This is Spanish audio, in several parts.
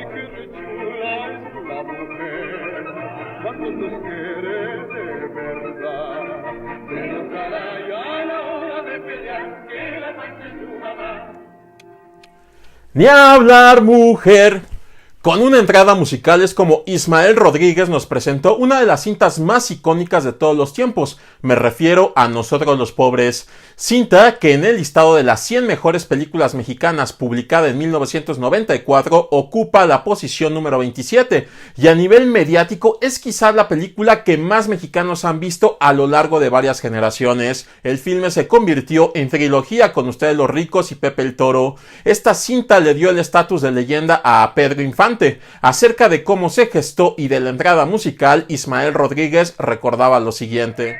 qué chula es la mujer cuando nos quiere de verdad. Pero caray, a la hora de pelear, que la parte su mamá. Ni hablar, mujer. Con una entrada musical es como Ismael Rodríguez nos presentó una de las cintas más icónicas de todos los tiempos. Me refiero a Nosotros los Pobres, cinta que en el listado de las 100 mejores películas mexicanas publicada en 1994 ocupa la posición número 27 y a nivel mediático es quizás la película que más mexicanos han visto a lo largo de varias generaciones. El filme se convirtió en trilogía con Ustedes los Ricos y Pepe el Toro. Esta cinta le dio el estatus de leyenda a Pedro Infante. Acerca de cómo se gestó y de la entrada musical, Ismael Rodríguez recordaba lo siguiente.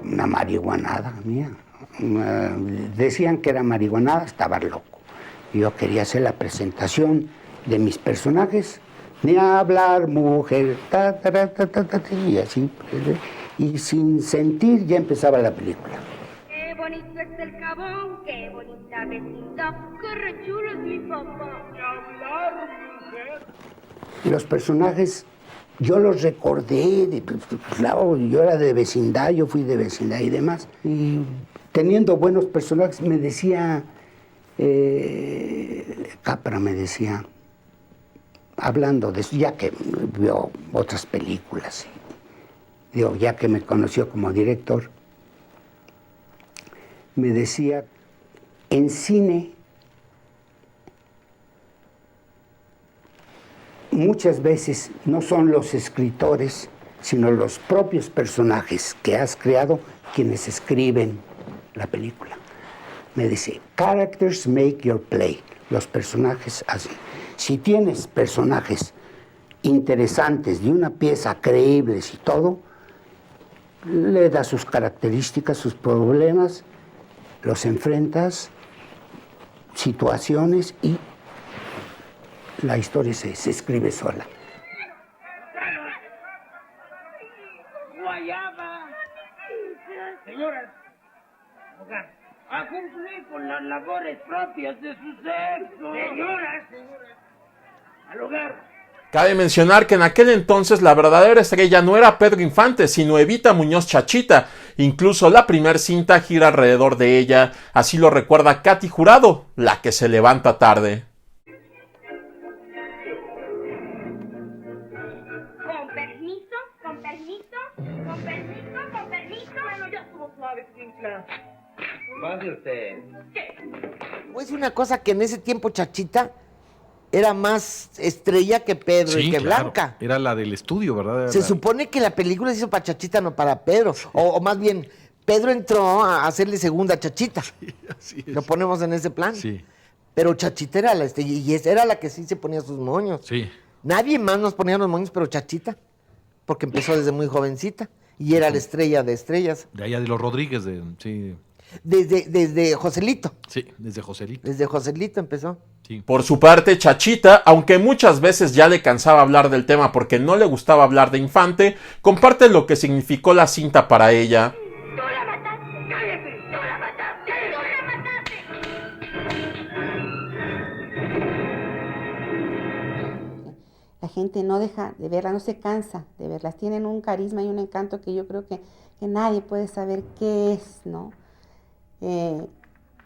Una marihuanada mía. Decían que era marihuanada, estaba loco. Yo quería hacer la presentación de mis personajes. Ni hablar, mujer, y así, y sin sentir ya empezaba la película. Qué bonito es el Cabón, qué bonita vecindad, qué re chulo es mi papá. Ni hablar, mujer. Los personajes, yo los recordé, claro, yo era de vecindad, yo fui de vecindad y demás, y teniendo buenos personajes, me decía, Capra me decía, hablando de eso, ya que vio otras películas, digo, ya que me conoció como director, me decía, en cine muchas veces no son los escritores, sino los propios personajes que has creado quienes escriben la película. Me dice, characters make your play, los personajes hacen. Si tienes personajes interesantes de una pieza, creíbles y todo, le das sus características, sus problemas, los enfrentas, situaciones y la historia se escribe sola. Guayaba. Señoras, a cumplir con las labores propias de su sexo. Señoras, al hogar. Cabe mencionar que en aquel entonces la verdadera estrella no era Pedro Infante, sino Evita Muñoz Chachita. Incluso la primer cinta gira alrededor de ella, así lo recuerda Katy Jurado, la que se levanta tarde. Con permiso, con permiso, con permiso, con permiso. Bueno, ya estuvo suave, Twinkla. Pase usted. Voy a decir una cosa, que en ese tiempo Chachita era más estrella que Pedro y que claro. Blanca. Era la del estudio, ¿verdad? Se supone que la película se hizo para Chachita, no para Pedro. Sí. O más bien, Pedro entró a hacerle segunda a Chachita. Sí, así es. Lo ponemos en ese plan. Sí. Pero Chachita era la estrella, y era la que sí se ponía sus moños. Sí. Nadie más nos ponía los moños, pero Chachita, porque empezó desde muy jovencita y era la estrella de estrellas. De allá de los Rodríguez, sí. Desde Joselito. Sí, desde Joselito. Desde Joselito empezó. Sí. Por su parte, Chachita, aunque muchas veces ya le cansaba hablar del tema porque no le gustaba hablar de Infante, comparte lo que significó la cinta para ella. ¡Tú la mataste! ¡Cállate! ¡Tú la mataste! ¡Tú la mataste! La gente no deja de verlas, no se cansa de verlas. Tienen un carisma y un encanto que yo creo que nadie puede saber qué es, ¿no?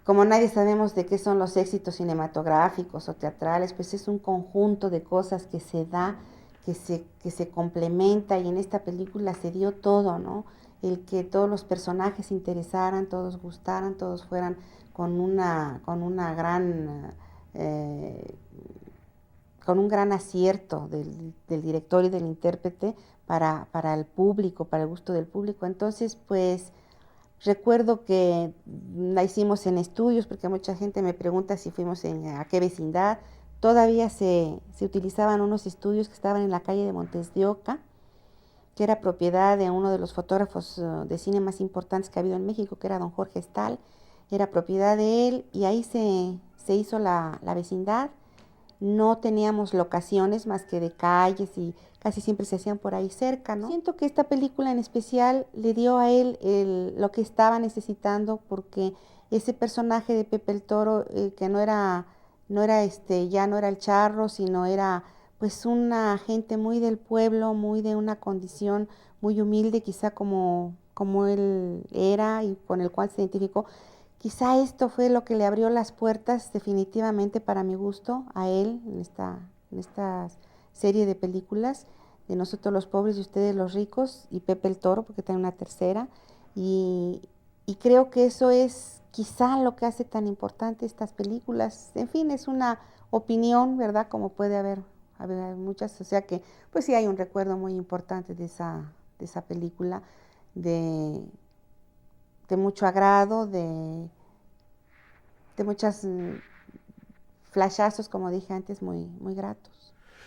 Como nadie sabemos de qué son los éxitos cinematográficos o teatrales, pues es un conjunto de cosas que se da, que se complementa, y en esta película se dio todo, ¿no? El que todos los personajes se interesaran, todos gustaran, todos fueran con un gran acierto del director y del intérprete para el público, para el gusto del público. Entonces, pues, recuerdo que la hicimos en estudios, porque mucha gente me pregunta si fuimos a qué vecindad. Todavía se utilizaban unos estudios que estaban en la calle de Montes de Oca, que era propiedad de uno de los fotógrafos de cine más importantes que ha habido en México, que era don Jorge Stahl. Era propiedad de él, y ahí se hizo la vecindad. no teníamos locaciones más que de calles y casi siempre se hacían por ahí cerca, ¿no? Siento que esta película en especial le dio a él lo que estaba necesitando, porque ese personaje de Pepe el Toro, que ya no era el charro, sino era pues una gente muy del pueblo, muy de una condición muy humilde, quizá como él era y con el cual se identificó. Quizá esto fue lo que le abrió las puertas definitivamente, para mi gusto, a él en esta serie de películas de Nosotros los pobres y ustedes los ricos, y Pepe el Toro, porque tiene una tercera, y creo que eso es quizá lo que hace tan importante estas películas. En fin, es una opinión, ¿verdad? Como puede haber muchas, o sea que pues sí hay un recuerdo muy importante de esa película, de mucho agrado, de muchos flashazos, como dije antes, muy, muy gratos.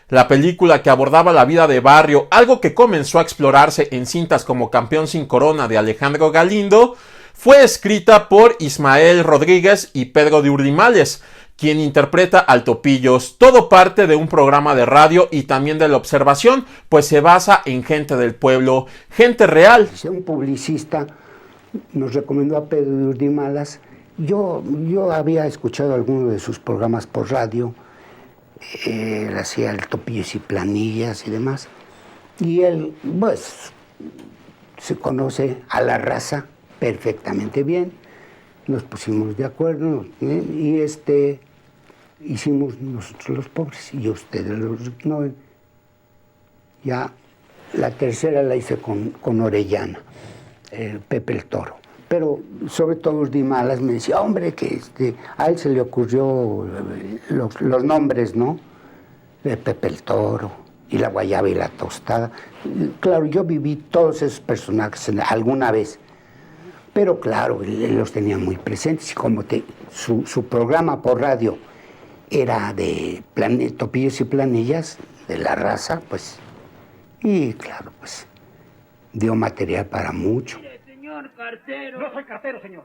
La película, que abordaba la vida de barrio, algo que comenzó a explorarse en cintas como Campeón sin Corona de Alejandro Galindo, fue escrita por Ismael Rodríguez y Pedro de Urdimales, quien interpreta al Topillos. Todo parte de un programa de radio y también de la observación, pues se basa en gente del pueblo, gente real. Un publicista nos recomendó a Pedro de Urdimales. Yo había escuchado algunos de sus programas por radio. Él hacía el Topillos y Planillas y demás. Y él, pues, se conoce a la raza perfectamente bien. Nos pusimos de acuerdo y hicimos Nosotros los pobres y ustedes los ricos. No, ya la tercera la hice con Orellana, Pepe el Toro. Pero sobre todo Urdimales me decía, hombre, que a él se le ocurrió los nombres, ¿no? De Pepe el Toro y la guayaba y la tostada. Claro, yo viví todos esos personajes alguna vez, pero claro, él los tenía muy presentes. Y como su programa por radio era de Topillos y Planillas, de la raza, pues, y claro, pues, dio material para mucho. Señor cartero. No soy cartero, señor.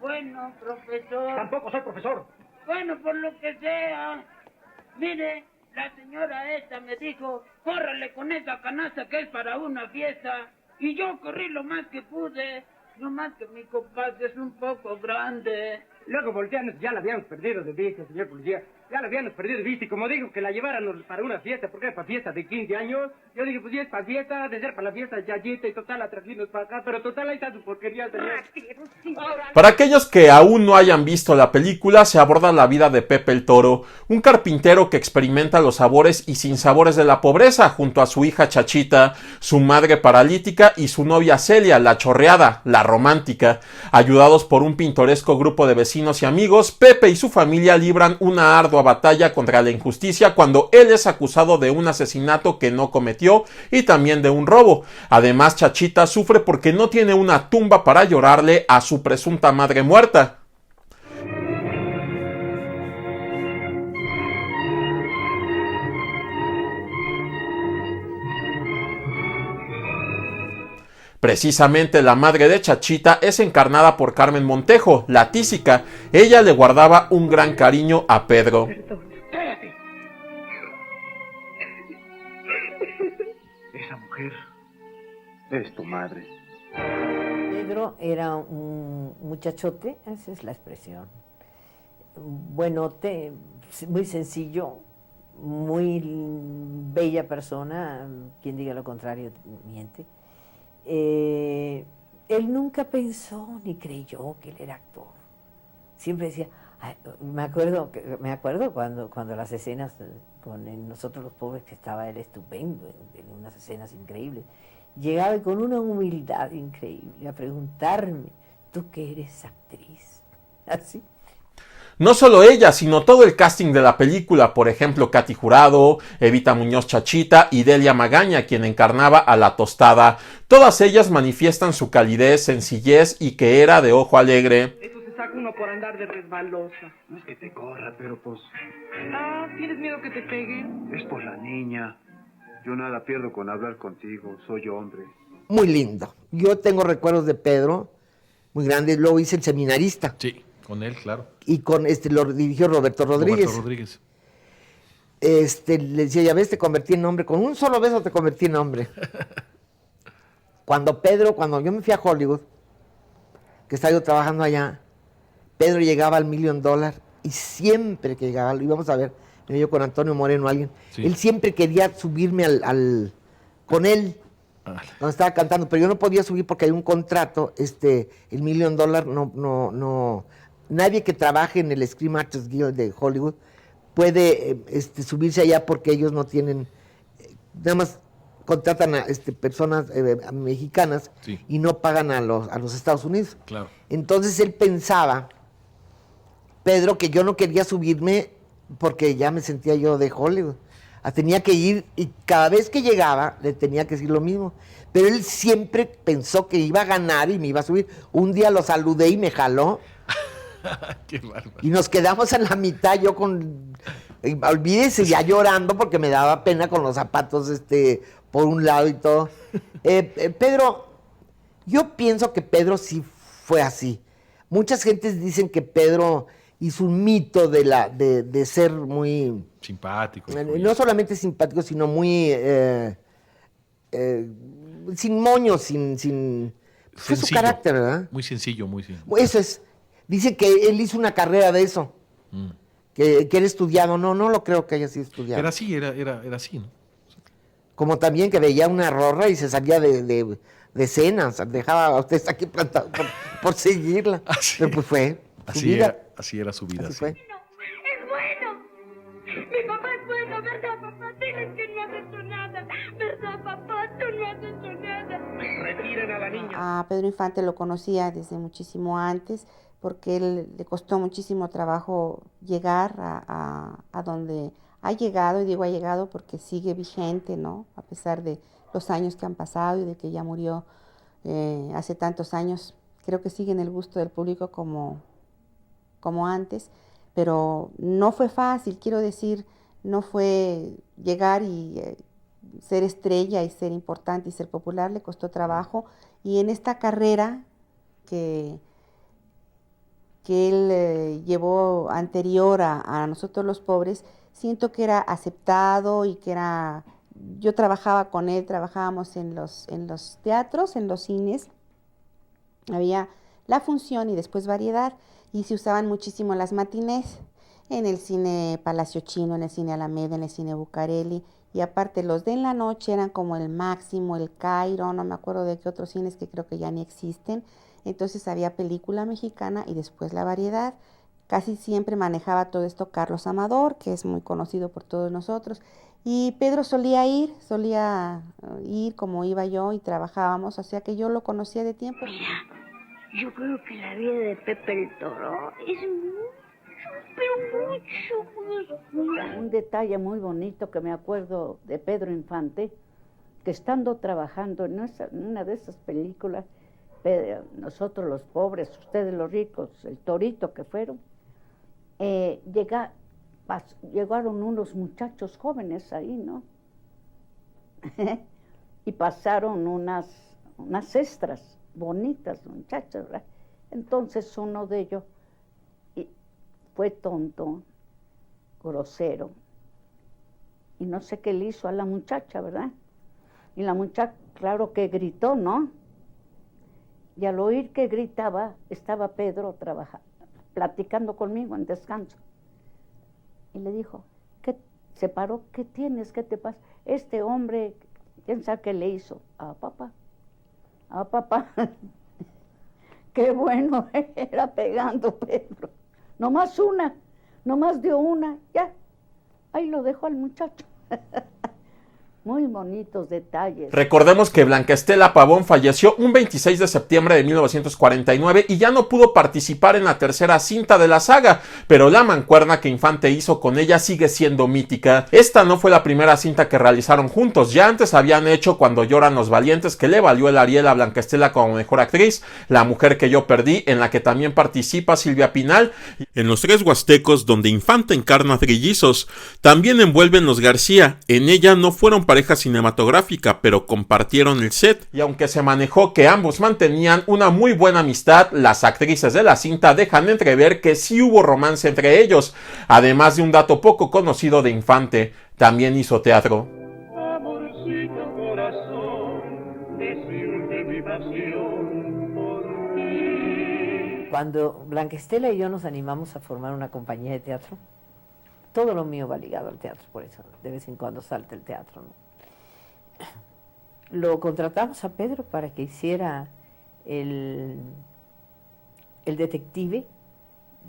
Bueno, profesor. Tampoco soy profesor. Bueno, por lo que sea. Mire, la señora esta me dijo, córrale con esa canasta que es para una fiesta. Y yo corrí lo más que pude. No más que mi compás es un poco grande. Luego volteamos, ya la habíamos perdido de vista, señor policía. Ya la habíamos perdido de vista. Y como dijo que la lleváramos para una fiesta, porque era para fiesta de 15 años, yo dije, pues si es para fiesta, de ser para la fiesta de Yayita, y total, la trajimos para acá. Pero total, ahí está tu porquería, señor. Para aquellos que aún no hayan visto la película, se aborda la vida de Pepe el Toro, un carpintero que experimenta los sabores y sinsabores de la pobreza, junto a su hija Chachita, su madre paralítica y su novia Celia, la chorreada, la romántica. Ayudados por un pintoresco grupo de vecinos y amigos, Pepe y su familia libran una ardua batalla contra la injusticia cuando él es acusado de un asesinato que no cometió y también de un robo. Además, Chachita sufre porque no tiene una tumba para llorarle a su presunta madre muerta. Precisamente la madre de Chachita es encarnada por Carmen Montejo, la tísica. Ella le guardaba un gran cariño a Pedro. Esa mujer es tu madre. Pedro era un muchachote, esa es la expresión, buenote, muy sencillo, muy bella persona, quien diga lo contrario miente. Él nunca pensó ni creyó que él era actor. Siempre decía, me acuerdo cuando las escenas con Nosotros los pobres, que estaba él estupendo, en unas escenas increíbles, llegaba con una humildad increíble a preguntarme, ¿tú que eres actriz? Así. No solo ella, sino todo el casting de la película, por ejemplo, Katy Jurado, Evita Muñoz Chachita y Delia Magaña, quien encarnaba a la tostada. Todas ellas manifiestan su calidez, sencillez y que era de ojo alegre. Eso se saca uno por andar de resbalosa. No es que te corra, pero pues... ¿tienes miedo que te peguen? Es por la niña. Yo nada pierdo con hablar contigo, soy hombre. Muy lindo. Yo tengo recuerdos de Pedro, muy grandes. Luego hice El Seminarista. Sí, con él, claro. Y con lo dirigió Roberto Rodríguez. Roberto Rodríguez. le decía, ya ves, te convertí en hombre, con un solo beso te convertí en hombre. Cuando yo me fui a Hollywood, que estaba yo trabajando allá, Pedro llegaba al $1 Million y siempre que llegaba, lo íbamos a ver, yo con Antonio Moreno, alguien, sí. Él siempre quería subirme con él, cuando estaba cantando, pero yo no podía subir porque hay un contrato, el $1 Million, no, nadie que trabaje en el Screen Actors Guild de Hollywood puede subirse allá porque ellos no tienen, nada más contratan a personas mexicanas, sí. Y no pagan a los Estados Unidos. Claro. Entonces él pensaba, Pedro, que yo no quería subirme porque ya me sentía yo de Hollywood. Tenía que ir y cada vez que llegaba le tenía que decir lo mismo. Pero él siempre pensó que iba a ganar y me iba a subir. Un día lo saludé y me jaló. Qué bárbaro. Y nos quedamos en la mitad, yo olvídese, ya llorando porque me daba pena con los zapatos por un lado y todo. Pedro, yo pienso que Pedro sí fue así. Muchas gentes dicen que Pedro hizo un mito de ser muy... simpático. No solamente simpático, sino muy... sin moño, sin fue su carácter, ¿verdad? Muy sencillo, muy sencillo. Eso es. Dice que él hizo una carrera de eso. Que era estudiado. No lo creo que haya sido estudiado. Era así, era así, ¿no? Como también que veía una rorra y se salía de escenas. Dejaba a ustedes aquí plantados por seguirla. Así, pero pues fue así su vida. Así era su vida. Así fue. ¡Es bueno! Mi papá es bueno, ¿verdad, papá? Diles que no has hecho nada. ¿Verdad, papá? Tú no has hecho nada. Retiren a la niña. A Pedro Infante lo conocía desde muchísimo antes, porque él le costó muchísimo trabajo llegar a donde ha llegado, y digo ha llegado porque sigue vigente, ¿no? A pesar de los años que han pasado y de que ya murió hace tantos años, creo que sigue en el gusto del público como antes, pero no fue fácil, quiero decir, no fue llegar y ser estrella y ser importante y ser popular, le costó trabajo, y en esta carrera que él llevó anterior a Nosotros los Pobres, siento que era aceptado y que era... Yo trabajaba con él, trabajábamos en los teatros, en los cines, había la función y después variedad, y se usaban muchísimo las matinés, en el cine Palacio Chino, en el cine Alameda, en el cine Bucareli, y aparte los de en la noche eran como el Máximo, el Cairo, no me acuerdo de qué otros cines que creo que ya ni existen. Entonces había película mexicana y después la variedad. Casi siempre manejaba todo esto Carlos Amador, que es muy conocido por todos nosotros. Y Pedro solía ir como iba yo y trabajábamos, o sea que yo lo conocía de tiempo. Mira, yo creo que la vida de Pepe el Toro es mucho oscura. Un detalle muy bonito que me acuerdo de Pedro Infante, que estando trabajando en una de esas películas, Nosotros los Pobres, Ustedes los Ricos, El Torito que fueron, llegaron unos muchachos jóvenes ahí, ¿no? Y pasaron unas extras bonitas, muchachas, ¿verdad? Entonces uno de ellos fue tonto, grosero, y no sé qué le hizo a la muchacha, ¿verdad? Y la muchacha, claro que gritó, ¿no? Y al oír que gritaba, estaba Pedro platicando conmigo en descanso. Y le dijo, se paró, ¿qué tienes? ¿Qué te pasa? Este hombre, ¿quién sabe qué le hizo? A papá. Qué bueno era pegando Pedro. Nomás dio una, ya. Ahí lo dejó al muchacho. Muy bonitos detalles. Recordemos que Blanca Estela Pavón falleció un 26 de septiembre de 1949 y ya no pudo participar en la tercera cinta de la saga, pero la mancuerna que Infante hizo con ella sigue siendo mítica. Esta no fue la primera cinta que realizaron juntos, ya antes habían hecho Cuando lloran los valientes, que le valió el Ariel a Blanca Estela como mejor actriz, La mujer que yo perdí, en la que también participa Silvia Pinal, en Los tres huastecos, donde Infante encarna trillizos, también envuelven Los García, en ella no fueron pareja cinematográfica, pero compartieron el set. Y aunque se manejó que ambos mantenían una muy buena amistad, las actrices de la cinta dejan entrever que sí hubo romance entre ellos, además de un dato poco conocido de Infante: también hizo teatro. Amorcito corazón, decirte mi pasión por ti. Cuando Blanca Estela y yo nos animamos a formar una compañía de teatro, todo lo mío va ligado al teatro, por eso de vez en cuando salta el teatro, ¿no? Lo contratamos a Pedro para que hiciera el detective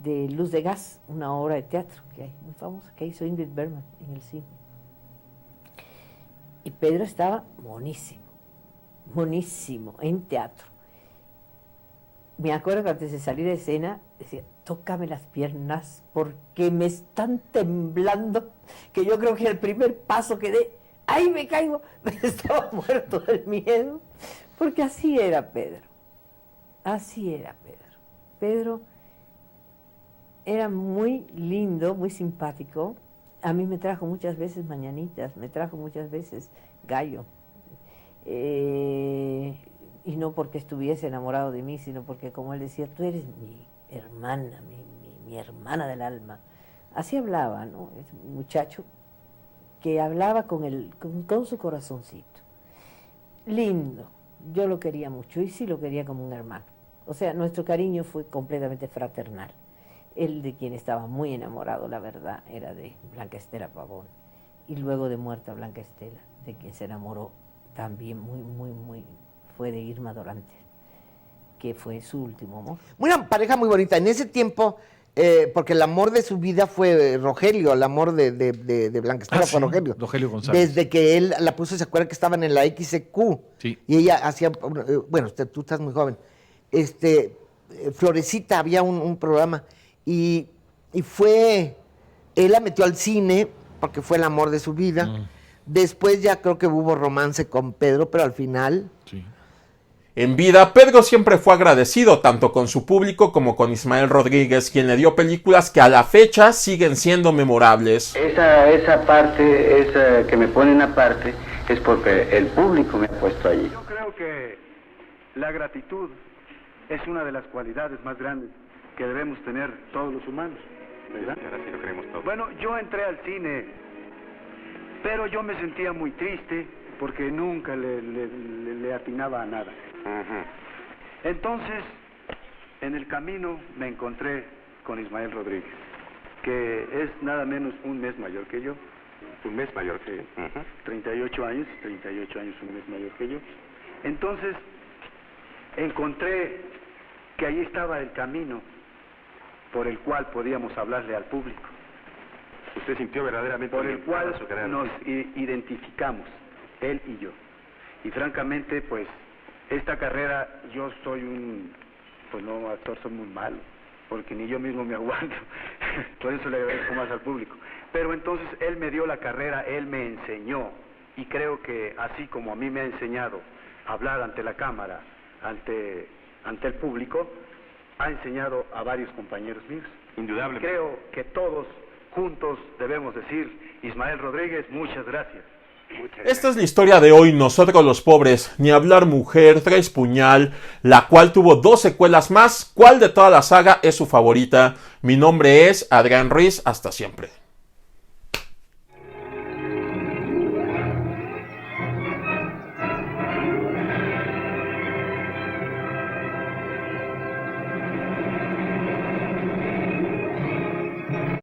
de Luz de Gas, una obra de teatro que hay, muy famosa, que hizo Ingrid Bergman en el cine. Y Pedro estaba monísimo, monísimo en teatro. Me acuerdo que antes de salir de escena decía: tócame las piernas porque me están temblando, que yo creo que el primer paso que dé, ¡ay, me caigo! Estaba muerto del miedo, porque así era Pedro, así era Pedro. Pedro era muy lindo, muy simpático. A mí me trajo muchas veces mañanitas, me trajo muchas veces gallo. Y no porque estuviese enamorado de mí, sino porque, como él decía, tú eres mi hermana, mi hermana del alma. Así hablaba, ¿no? Es un muchacho que hablaba con su corazoncito. Lindo, yo lo quería mucho, y sí lo quería como un hermano. O sea, nuestro cariño fue completamente fraternal. Él, de quien estaba muy enamorado, la verdad, era de Blanca Estela Pavón. Y luego de muerta Blanca Estela, de quien se enamoró también muy, fue de Irma Dorantes, que fue su último amor. Una pareja muy bonita. En ese tiempo, porque el amor de su vida fue Rogelio, el amor de Blanca Estela fue Rogelio. Rogelio González. Desde que él la puso, ¿se acuerdan que estaban en la XQ? Sí. Y ella hacía, bueno, tú estás muy joven, Florecita, había un programa, y fue, él la metió al cine, porque fue el amor de su vida. Después ya creo que hubo romance con Pedro, pero al final... Sí. En vida, Pedro siempre fue agradecido tanto con su público como con Ismael Rodríguez, quien le dio películas que a la fecha siguen siendo memorables. Esa parte, esa que me ponen aparte, es porque el público me ha puesto allí. Yo creo que la gratitud es una de las cualidades más grandes que debemos tener todos los humanos, ¿verdad? Ahora sí lo creemos todos. Bueno, yo entré al cine, pero yo me sentía muy triste porque nunca le atinaba a nada. Entonces, en el camino me encontré con Ismael Rodríguez, que es nada menos un mes mayor que yo. Un mes mayor que yo. 38 años, un mes mayor que yo. Entonces, encontré que ahí estaba el camino por el cual podíamos hablarle al público. Usted sintió verdaderamente por el cual su carrera. Nos identificamos, él y yo. Y francamente, pues, esta carrera, yo soy actor, soy muy malo, porque ni yo mismo me aguanto. Por eso le agradezco más al público. Pero entonces él me dio la carrera, él me enseñó, y creo que así como a mí me ha enseñado a hablar ante la cámara, ante el público, ha enseñado a varios compañeros míos. Indudablemente. Creo que todos juntos debemos decir: Ismael Rodríguez, muchas gracias. Esta es la historia de hoy, Nosotros los Pobres. Ni hablar mujer, Traes puñal, la cual tuvo 2 secuelas más. ¿Cuál de toda la saga es su favorita? Mi nombre es Adrián Ruiz, hasta siempre.